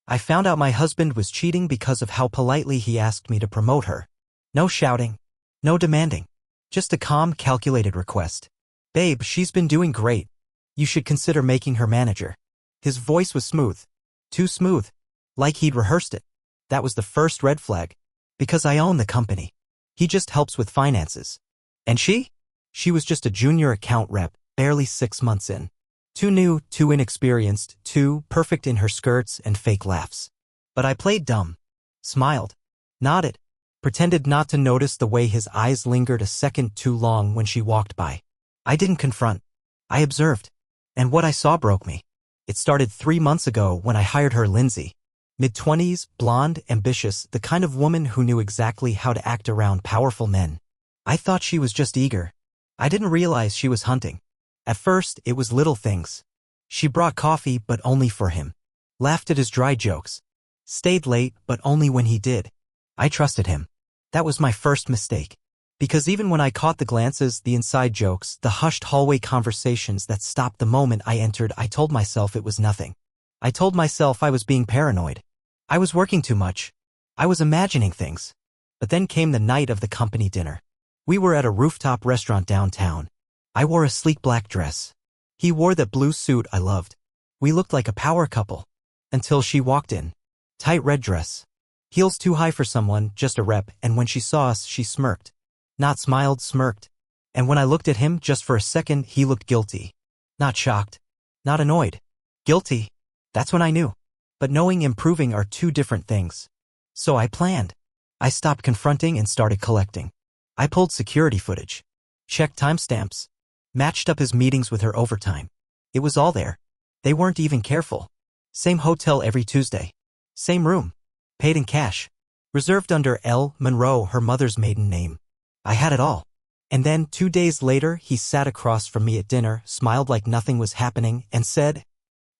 I found out my husband was cheating because of how politely he asked me to promote her. No shouting. No demanding. Just a calm, calculated request. Babe, she's been doing great. You should consider making her manager. His voice was smooth. Too smooth. Like he'd rehearsed it. That was the first red flag. Because I own the company. He just helps with finances. And she? She was just a junior account rep, barely 6 months in. Too new, too inexperienced, too perfect in her skirts and fake laughs. But I played dumb. Smiled. Nodded. Pretended not to notice the way his eyes lingered a second too long when she walked by. I didn't confront. I observed. And what I saw broke me. It started 3 months ago when I hired her, Lindsay. Mid-20s, blonde, ambitious, the kind of woman who knew exactly how to act around powerful men. I thought she was just eager. I didn't realize she was hunting. At first, it was little things. She brought coffee, but only for him. Laughed at his dry jokes. Stayed late, but only when he did. I trusted him. That was my first mistake. Because even when I caught the glances, the inside jokes, the hushed hallway conversations that stopped the moment I entered, I told myself it was nothing. I told myself I was being paranoid. I was working too much. I was imagining things. But then came the night of the company dinner. We were at a rooftop restaurant downtown. I wore a sleek black dress. He wore that blue suit I loved. We looked like a power couple. Until she walked in. Tight red dress. Heels too high for someone, just a rep, and when she saw us, she smirked. Not smiled, smirked. And when I looked at him just for a second, he looked guilty. Not shocked. Not annoyed. Guilty. That's when I knew. But knowing and proving are two different things. So I planned. I stopped confronting and started collecting. I pulled security footage. Checked timestamps. Matched up his meetings with her overtime. It was all there. They weren't even careful. Same hotel every Tuesday. Same room. Paid in cash. Reserved under L. Monroe, her mother's maiden name. I had it all. And then 2 days later, he sat across from me at dinner, smiled like nothing was happening, and said,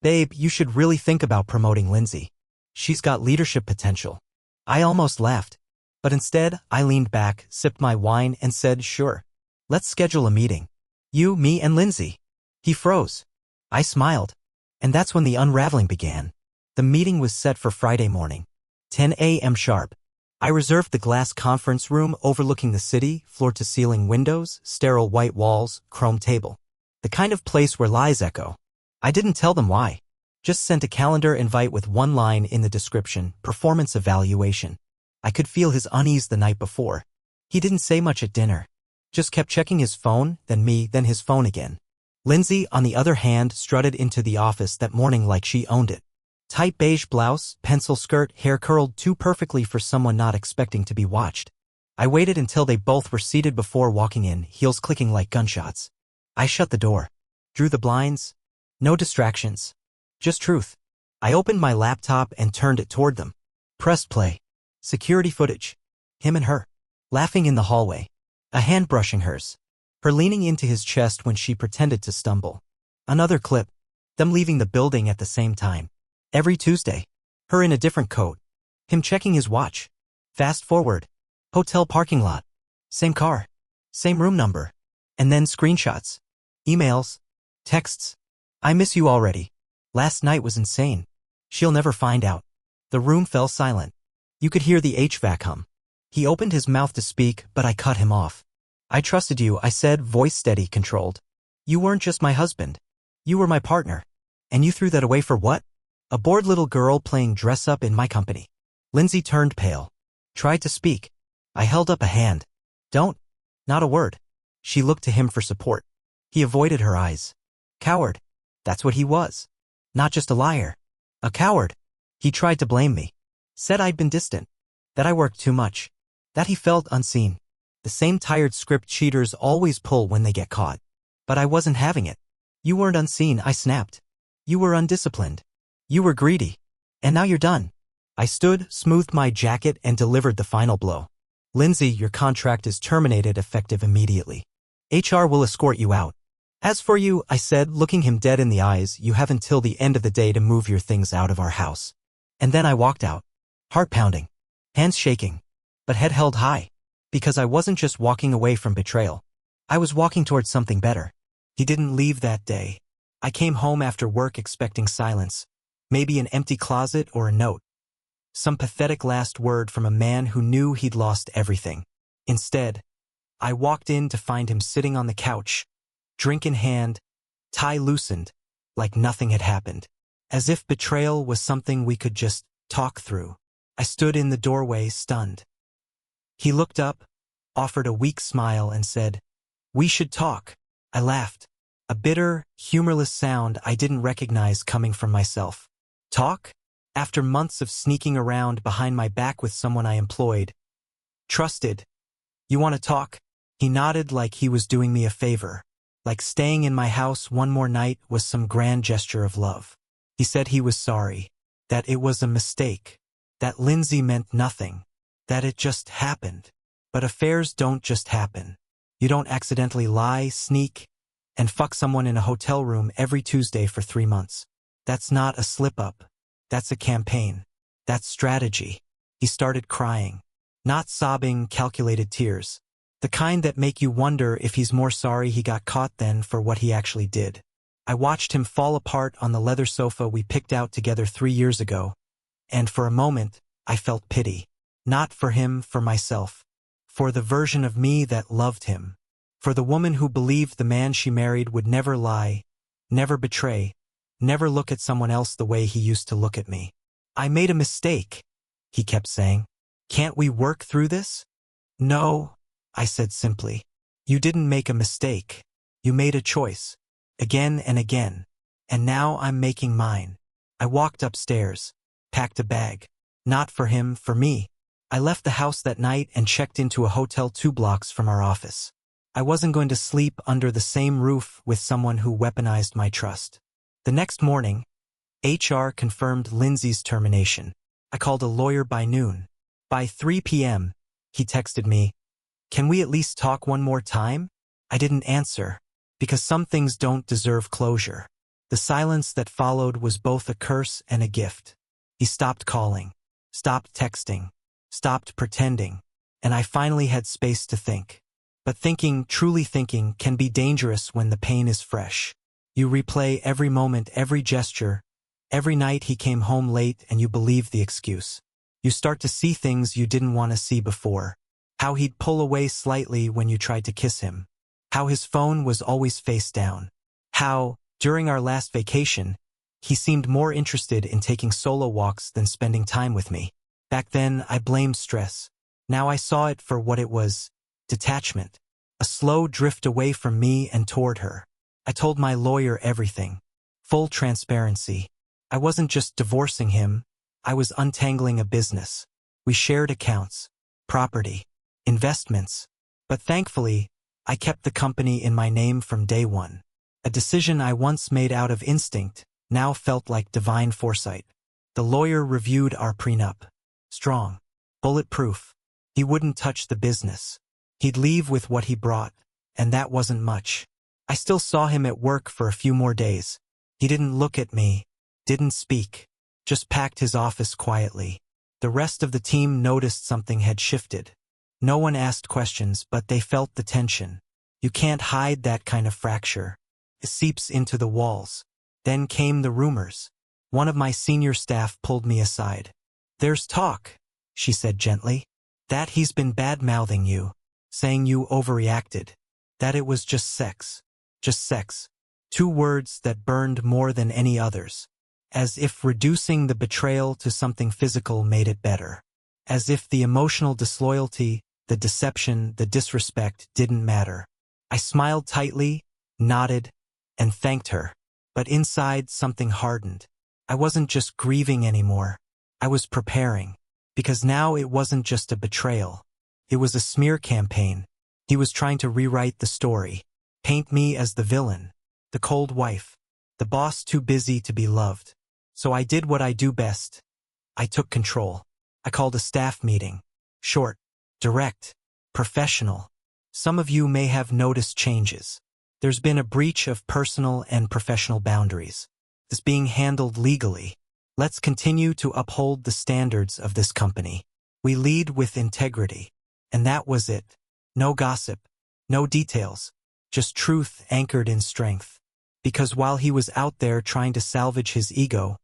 "Babe, you should really think about promoting Lindsay. She's got leadership potential." I almost laughed. But instead, I leaned back, sipped my wine, and said, "Sure. Let's schedule a meeting. You, me, and Lindsay." He froze. I smiled. And that's when the unraveling began. The meeting was set for Friday morning. 10 a.m. sharp. I reserved the glass conference room overlooking the city, floor-to-ceiling windows, sterile white walls, chrome table. The kind of place where lies echo. I didn't tell them why. Just sent a calendar invite with one line in the description, performance evaluation. I could feel his unease the night before. He didn't say much at dinner. Just kept checking his phone, then me, then his phone again. Lindsay, on the other hand, strutted into the office that morning like she owned it. Tight beige blouse, pencil skirt, hair curled too perfectly for someone not expecting to be watched. I waited until they both were seated before walking in, heels clicking like gunshots. I shut the door. Drew the blinds. No distractions. Just truth. I opened my laptop and turned it toward them. Pressed play. Security footage. Him and her. Laughing in the hallway. A hand brushing hers. Her leaning into his chest when she pretended to stumble. Another clip. Them leaving the building at the same time. Every Tuesday. Her in a different coat. Him checking his watch. Fast forward. Hotel parking lot. Same car. Same room number. And then screenshots. Emails. Texts. "I miss you already. Last night was insane. She'll never find out." The room fell silent. You could hear the HVAC hum. He opened his mouth to speak, but I cut him off. "I trusted you," I said, voice steady, controlled. "You weren't just my husband. You were my partner. And you threw that away for what? A bored little girl playing dress-up in my company." Lindsay turned pale. Tried to speak. I held up a hand. "Don't." Not a word. She looked to him for support. He avoided her eyes. Coward. That's what he was. Not just a liar. A coward. He tried to blame me. Said I'd been distant. That I worked too much. That he felt unseen. The same tired script cheaters always pull when they get caught. But I wasn't having it. "You weren't unseen," I snapped. "You were undisciplined. You were greedy. And now you're done." I stood, smoothed my jacket, and delivered the final blow. "Lindsay, your contract is terminated effective immediately. HR will escort you out. As for you," I said, looking him dead in the eyes, "you have until the end of the day to move your things out of our house." And then I walked out. Heart pounding. Hands shaking. But head held high. Because I wasn't just walking away from betrayal. I was walking towards something better. He didn't leave that day. I came home after work expecting silence. Maybe an empty closet or a note. Some pathetic last word from a man who knew he'd lost everything. Instead, I walked in to find him sitting on the couch, drink in hand, tie loosened, like nothing had happened. As if betrayal was something we could just talk through. I stood in the doorway, stunned. He looked up, offered a weak smile, and said, "We should talk." I laughed, a bitter, humorless sound I didn't recognize coming from myself. Talk? After months of sneaking around behind my back with someone I employed, trusted. You want to talk? He nodded like he was doing me a favor, like staying in my house one more night was some grand gesture of love. He said he was sorry, that it was a mistake, that Lindsay meant nothing, that it just happened. But affairs don't just happen. You don't accidentally lie, sneak, and fuck someone in a hotel room every Tuesday for 3 months. That's not a slip-up. That's a campaign. That's strategy. He started crying. Not sobbing, calculated tears. The kind that make you wonder if he's more sorry he got caught than for what he actually did. I watched him fall apart on the leather sofa we picked out together 3 years ago, and for a moment, I felt pity. Not for him, for myself. For the version of me that loved him. For the woman who believed the man she married would never lie, never betray, never look at someone else the way he used to look at me. "I made a mistake," he kept saying. "Can't we work through this?" "No," I said simply. "You didn't make a mistake. You made a choice. Again and again. And now I'm making mine." I walked upstairs, packed a bag. Not for him, for me. I left the house that night and checked into a hotel 2 blocks from our office. I wasn't going to sleep under the same roof with someone who weaponized my trust. The next morning, HR confirmed Lindsay's termination. I called a lawyer by noon. By 3 p.m., he texted me, "Can we at least talk one more time?" I didn't answer, because some things don't deserve closure. The silence that followed was both a curse and a gift. He stopped calling, stopped texting, stopped pretending, and I finally had space to think. But thinking, truly thinking, can be dangerous when the pain is fresh. You replay every moment, every gesture, every night he came home late, and you believe the excuse. You start to see things you didn't want to see before. How he'd pull away slightly when you tried to kiss him. How his phone was always face down. How, during our last vacation, he seemed more interested in taking solo walks than spending time with me. Back then, I blamed stress. Now I saw it for what it was. Detachment. A slow drift away from me and toward her. I told my lawyer everything. Full transparency. I wasn't just divorcing him. I was untangling a business. We shared accounts, property, investments. But thankfully, I kept the company in my name from day one. A decision I once made out of instinct now felt like divine foresight. The lawyer reviewed our prenup. Strong. Bulletproof. He wouldn't touch the business. He'd leave with what he brought, and that wasn't much. I still saw him at work for a few more days. He didn't look at me, didn't speak, just packed his office quietly. The rest of the team noticed something had shifted. No one asked questions, but they felt the tension. You can't hide that kind of fracture. It seeps into the walls. Then came the rumors. One of my senior staff pulled me aside. "There's talk," she said gently, "that he's been bad-mouthing you, saying you overreacted, that it was just sex. Just sex." 2 words that burned more than any others. As if reducing the betrayal to something physical made it better. As if the emotional disloyalty, the deception, the disrespect didn't matter. I smiled tightly, nodded, and thanked her. But inside something hardened. I wasn't just grieving anymore. I was preparing. Because now it wasn't just a betrayal. It was a smear campaign. He was trying to rewrite the story. Paint me as the villain. The cold wife. The boss too busy to be loved. So I did what I do best. I took control. I called a staff meeting. Short, direct, professional. Some of you may have noticed changes. There's been a breach of personal and professional boundaries. This being handled legally. Let's continue to uphold the standards of this company. We lead with integrity. And that was it. No gossip. No details. Just truth anchored in strength. Because while he was out there trying to salvage his ego,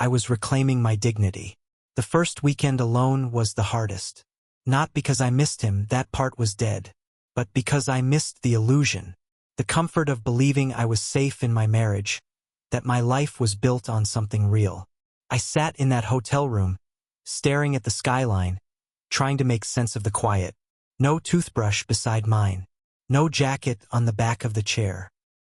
I was reclaiming my dignity. The first weekend alone was the hardest. Not because I missed him, that part was dead, but because I missed the illusion, the comfort of believing I was safe in my marriage, that my life was built on something real. I sat in that hotel room, staring at the skyline, trying to make sense of the quiet. No toothbrush beside mine. No jacket on the back of the chair.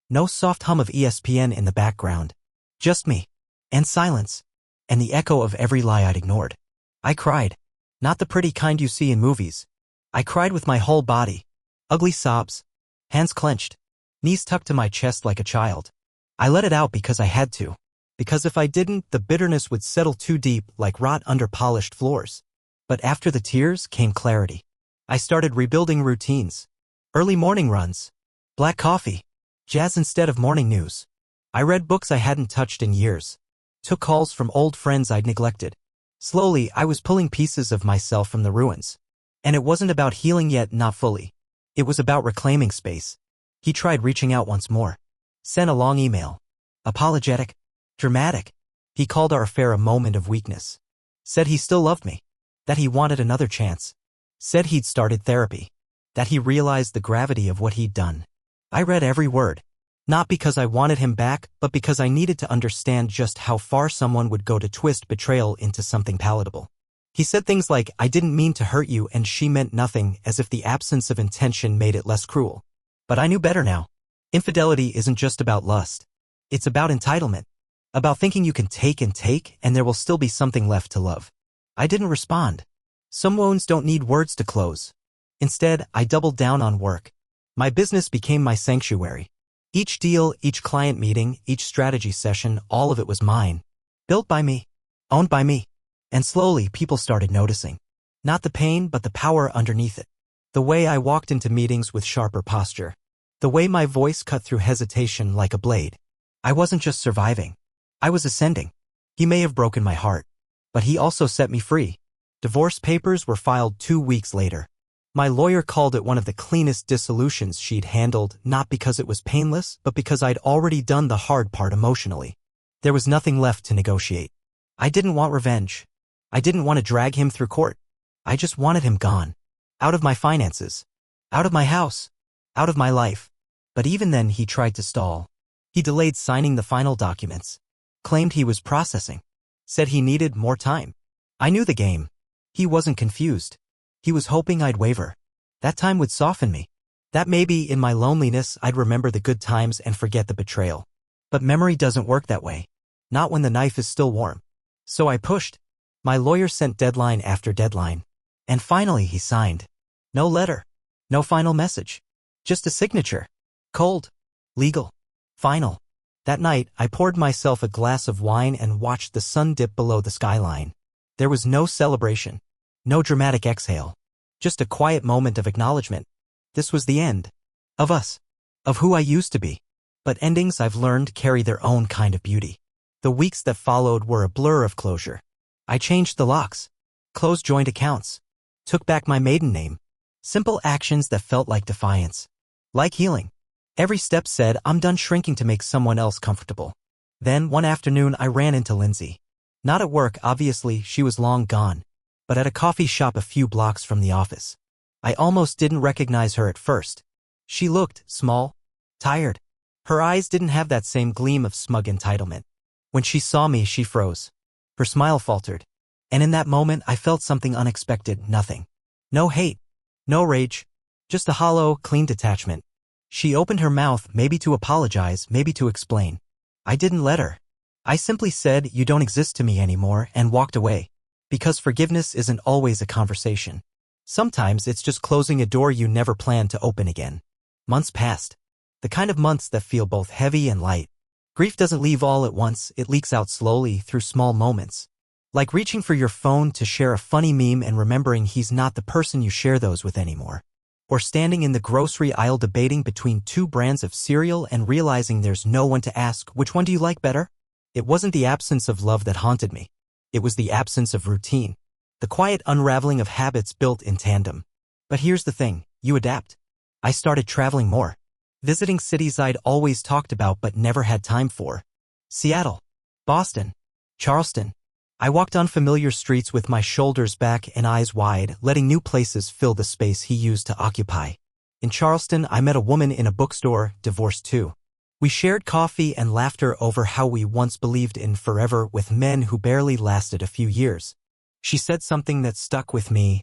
No soft hum of ESPN in the background. Just me. And silence. And the echo of every lie I'd ignored. I cried. Not the pretty kind you see in movies. I cried with my whole body. Ugly sobs. Hands clenched. Knees tucked to my chest like a child. I let it out because I had to. Because if I didn't, the bitterness would settle too deep like rot under polished floors. But after the tears came clarity. I started rebuilding routines. Early morning runs. Black coffee. Jazz instead of morning news. I read books I hadn't touched in years. Took calls from old friends I'd neglected. Slowly, I was pulling pieces of myself from the ruins. And it wasn't about healing yet, not fully. It was about reclaiming space. He tried reaching out once more. Sent a long email. Apologetic. Dramatic. He called our affair a moment of weakness. Said he still loved me. That he wanted another chance. Said he'd started therapy. That he realized the gravity of what he'd done. I read every word. Not because I wanted him back, but because I needed to understand just how far someone would go to twist betrayal into something palatable. He said things like, "I didn't mean to hurt you," and "she meant nothing," as if the absence of intention made it less cruel. But I knew better now. Infidelity isn't just about lust. It's about entitlement. About thinking you can take and there will still be something left to love. I didn't respond. Some wounds don't need words to close. Instead, I doubled down on work. My business became my sanctuary. Each deal, each client meeting, each strategy session, all of it was mine. Built by me. Owned by me. And slowly, people started noticing. Not the pain, but the power underneath it. The way I walked into meetings with sharper posture. The way my voice cut through hesitation like a blade. I wasn't just surviving. I was ascending. He may have broken my heart, but he also set me free. Divorce papers were filed 2 weeks later. My lawyer called it one of the cleanest dissolutions she'd handled, not because it was painless, but because I'd already done the hard part emotionally. There was nothing left to negotiate. I didn't want revenge. I didn't want to drag him through court. I just wanted him gone. Out of my finances. Out of my house. Out of my life. But even then he tried to stall. He delayed signing the final documents. Claimed he was processing. Said he needed more time. I knew the game. He wasn't confused. He was hoping I'd waver. That time would soften me. That maybe in my loneliness I'd remember the good times and forget the betrayal. But memory doesn't work that way. Not when the knife is still warm. So I pushed. My lawyer sent deadline after deadline. And finally he signed. No letter. No final message. Just a signature. Cold. Legal. Final. That night, I poured myself a glass of wine and watched the sun dip below the skyline. There was no celebration. No dramatic exhale. Just a quiet moment of acknowledgement. This was the end. Of us. Of who I used to be. But endings, I've learned, carry their own kind of beauty. The weeks that followed were a blur of closure. I changed the locks. Closed joint accounts. Took back my maiden name. Simple actions that felt like defiance. Like healing. Every step said, I'm done shrinking to make someone else comfortable. Then, one afternoon, I ran into Lindsay. Not at work, obviously, she was long gone. But at a coffee shop a few blocks from the office. I almost didn't recognize her at first. She looked small, tired. Her eyes didn't have that same gleam of smug entitlement. When she saw me, she froze. Her smile faltered. And in that moment, I felt something unexpected, nothing. No hate. No rage. Just a hollow, clean detachment. She opened her mouth, maybe to apologize, maybe to explain. I didn't let her. I simply said, you don't exist to me anymore, and walked away. Because forgiveness isn't always a conversation. Sometimes it's just closing a door you never planned to open again. Months passed. The kind of months that feel both heavy and light. Grief doesn't leave all at once, it leaks out slowly through small moments. Like reaching for your phone to share a funny meme and remembering he's not the person you share those with anymore. Or standing in the grocery aisle debating between 2 brands of cereal and realizing there's no one to ask, which one do you like better? It wasn't the absence of love that haunted me. It was the absence of routine. The quiet unraveling of habits built in tandem. But here's the thing, you adapt. I started traveling more. Visiting cities I'd always talked about but never had time for. Seattle. Boston. Charleston. I walked unfamiliar streets with my shoulders back and eyes wide, letting new places fill the space he used to occupy. In Charleston, I met a woman in a bookstore, divorced too. We shared coffee and laughter over how we once believed in forever with men who barely lasted a few years. She said something that stuck with me.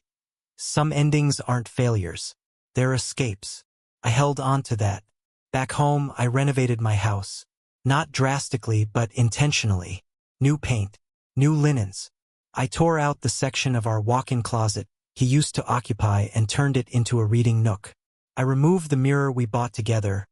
Some endings aren't failures. They're escapes. I held on to that. Back home, I renovated my house. Not drastically, but intentionally. New paint. New linens. I tore out the section of our walk-in closet he used to occupy and turned it into a reading nook. I removed the mirror we bought together,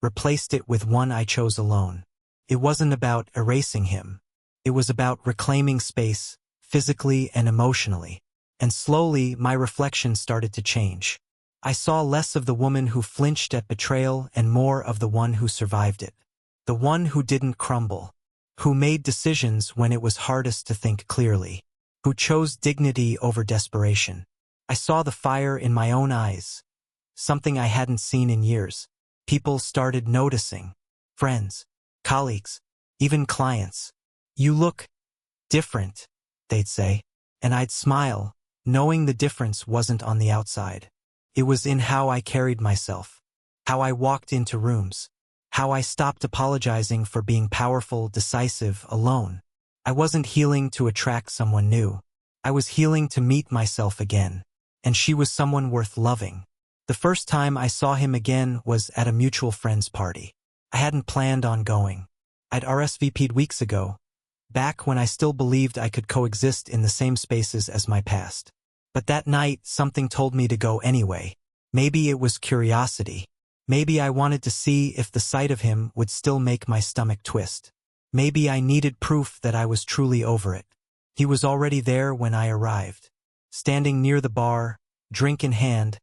replaced it with one I chose alone. It wasn't about erasing him. It was about reclaiming space, physically and emotionally. And slowly, my reflection started to change. I saw less of the woman who flinched at betrayal and more of the one who survived it. The one who didn't crumble. Who made decisions when it was hardest to think clearly. Who chose dignity over desperation. I saw the fire in my own eyes. Something I hadn't seen in years. People started noticing. Friends, colleagues, even clients. You look different, they'd say. And I'd smile, knowing the difference wasn't on the outside. It was in how I carried myself. How I walked into rooms. How I stopped apologizing for being powerful, decisive, alone. I wasn't healing to attract someone new. I was healing to meet myself again. And she was someone worth loving. The first time I saw him again was at a mutual friend's party. I hadn't planned on going. I'd RSVP'd weeks ago, back when I still believed I could coexist in the same spaces as my past. But that night, something told me to go anyway. Maybe it was curiosity. Maybe I wanted to see if the sight of him would still make my stomach twist. Maybe I needed proof that I was truly over it. He was already there when I arrived. Standing near the bar, drink in hand,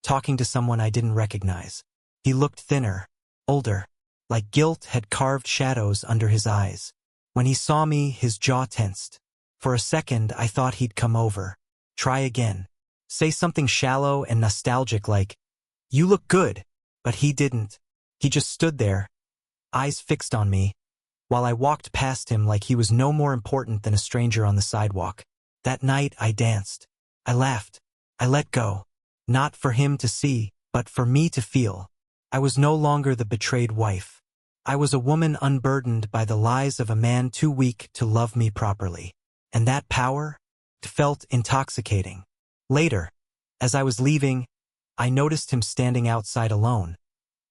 talking to someone I didn't recognize. He looked thinner, older, like guilt had carved shadows under his eyes. When he saw me, his jaw tensed. For a second, I thought he'd come over. Try again. Say something shallow and nostalgic like, "You look good." But he didn't. He just stood there, eyes fixed on me, while I walked past him like he was no more important than a stranger on the sidewalk. That night, I danced. I laughed. I let go. Not for him to see, but for me to feel. I was no longer the betrayed wife. I was a woman unburdened by the lies of a man too weak to love me properly. And that power felt intoxicating. Later, as I was leaving, I noticed him standing outside alone,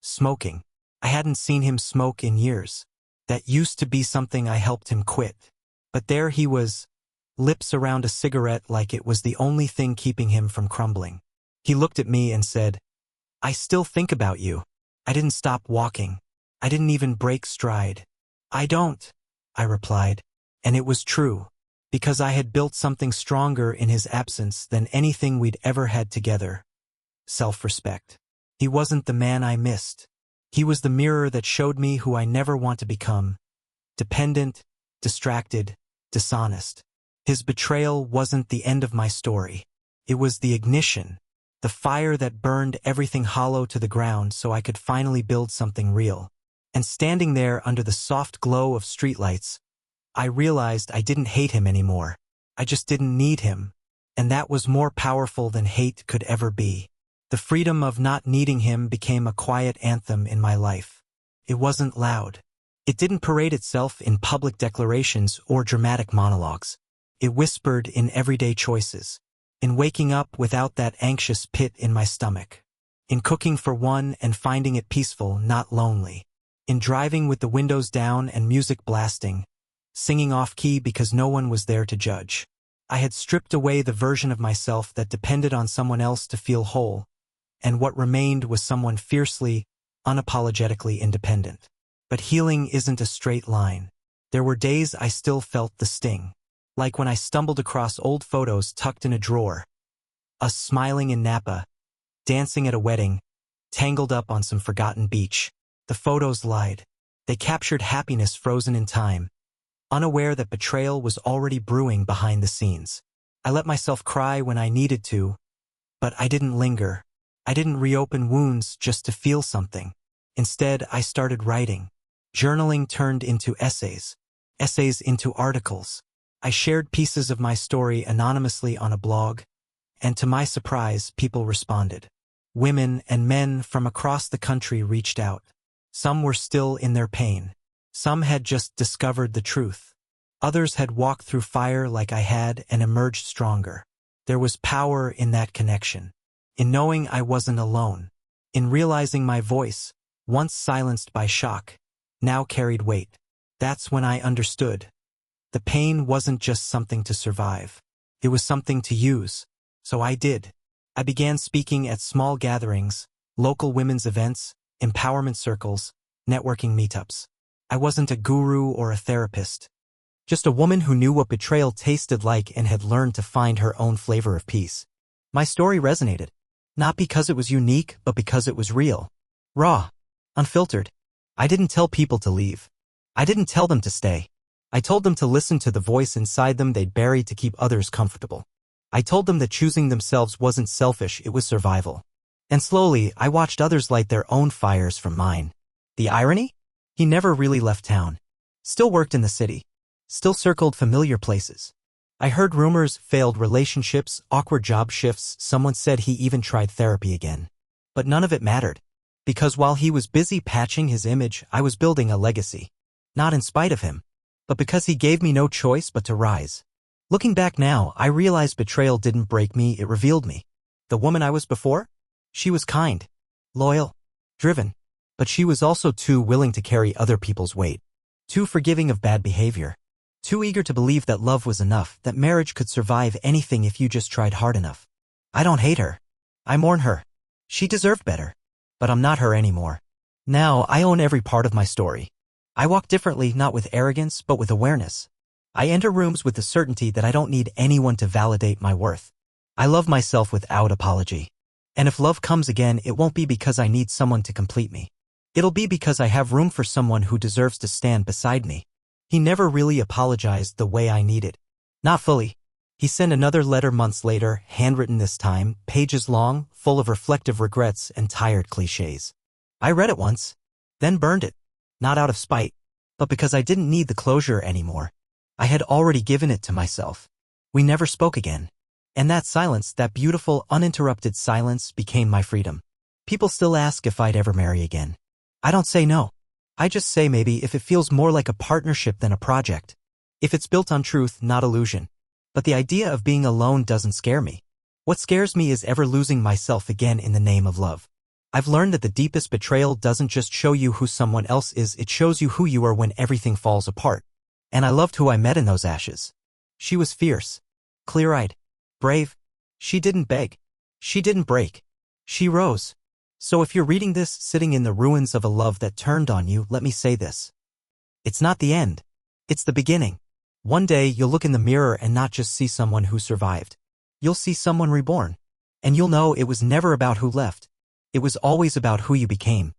smoking. I hadn't seen him smoke in years. That used to be something I helped him quit. But there he was, lips around a cigarette like it was the only thing keeping him from crumbling. He looked at me and said, "I still think about you." I didn't stop walking. I didn't even break stride. "I don't," I replied. And it was true, because I had built something stronger in his absence than anything we'd ever had together. Self-respect. He wasn't the man I missed. He was the mirror that showed me who I never want to become. Dependent, distracted, dishonest. His betrayal wasn't the end of my story. It was the ignition, the fire that burned everything hollow to the ground so I could finally build something real. And standing there under the soft glow of streetlights, I realized I didn't hate him anymore. I just didn't need him. And that was more powerful than hate could ever be. The freedom of not needing him became a quiet anthem in my life. It wasn't loud. It didn't parade itself in public declarations or dramatic monologues. It whispered in everyday choices. In waking up without that anxious pit in my stomach. In cooking for one and finding it peaceful, not lonely. In driving with the windows down and music blasting, singing off-key because no one was there to judge. I had stripped away the version of myself that depended on someone else to feel whole, and what remained was someone fiercely, unapologetically independent. But healing isn't a straight line. There were days I still felt the sting. Like when I stumbled across old photos tucked in a drawer. Us smiling in Napa, dancing at a wedding, tangled up on some forgotten beach. The photos lied. They captured happiness frozen in time, unaware that betrayal was already brewing behind the scenes. I let myself cry when I needed to, but I didn't linger. I didn't reopen wounds just to feel something. Instead, I started writing. Journaling turned into essays. essays into articles. I shared pieces of my story anonymously on a blog, and to my surprise, people responded. Women and men from across the country reached out. Some were still in their pain. Some had just discovered the truth. Others had walked through fire like I had and emerged stronger. There was power in that connection, in knowing I wasn't alone, in realizing my voice, once silenced by shock, now carried weight. That's when I understood. The pain wasn't just something to survive. It was something to use. So I did. I began speaking at small gatherings, local women's events, empowerment circles, networking meetups. I wasn't a guru or a therapist. Just a woman who knew what betrayal tasted like and had learned to find her own flavor of peace. My story resonated, not because it was unique, but because it was real. Raw. Unfiltered. I didn't tell people to leave. I didn't tell them to stay. I told them to listen to the voice inside them they'd buried to keep others comfortable. I told them that choosing themselves wasn't selfish, it was survival. And slowly, I watched others light their own fires from mine. The irony? He never really left town. Still worked in the city. Still circled familiar places. I heard rumors, failed relationships, awkward job shifts. Someone said he even tried therapy again. But none of it mattered. Because while he was busy patching his image, I was building a legacy. Not in spite of him, but because he gave me no choice but to rise. Looking back now, I realize betrayal didn't break me, it revealed me. The woman I was before? She was kind, loyal, driven, but she was also too willing to carry other people's weight. Too forgiving of bad behavior. Too eager to believe that love was enough, that marriage could survive anything if you just tried hard enough. I don't hate her. I mourn her. She deserved better. But I'm not her anymore. Now I own every part of my story. I walk differently, not with arrogance, but with awareness. I enter rooms with the certainty that I don't need anyone to validate my worth. I love myself without apology. And if love comes again, it won't be because I need someone to complete me. It'll be because I have room for someone who deserves to stand beside me. He never really apologized the way I needed. Not fully. He sent another letter months later, handwritten this time, pages long, full of reflective regrets and tired cliches. I read it once, then burned it. Not out of spite, but because I didn't need the closure anymore. I had already given it to myself. We never spoke again. And that silence, that beautiful, uninterrupted silence, became my freedom. People still ask if I'd ever marry again. I don't say no. I just say maybe if it feels more like a partnership than a project. If it's built on truth, not illusion. But the idea of being alone doesn't scare me. What scares me is ever losing myself again in the name of love. I've learned that the deepest betrayal doesn't just show you who someone else is, it shows you who you are when everything falls apart. And I loved who I met in those ashes. She was fierce, clear-eyed, brave. She didn't beg. She didn't break. She rose. So if you're reading this sitting in the ruins of a love that turned on you, let me say this. It's not the end. It's the beginning. One day you'll look in the mirror and not just see someone who survived. You'll see someone reborn. And you'll know it was never about who left. It was always about who you became.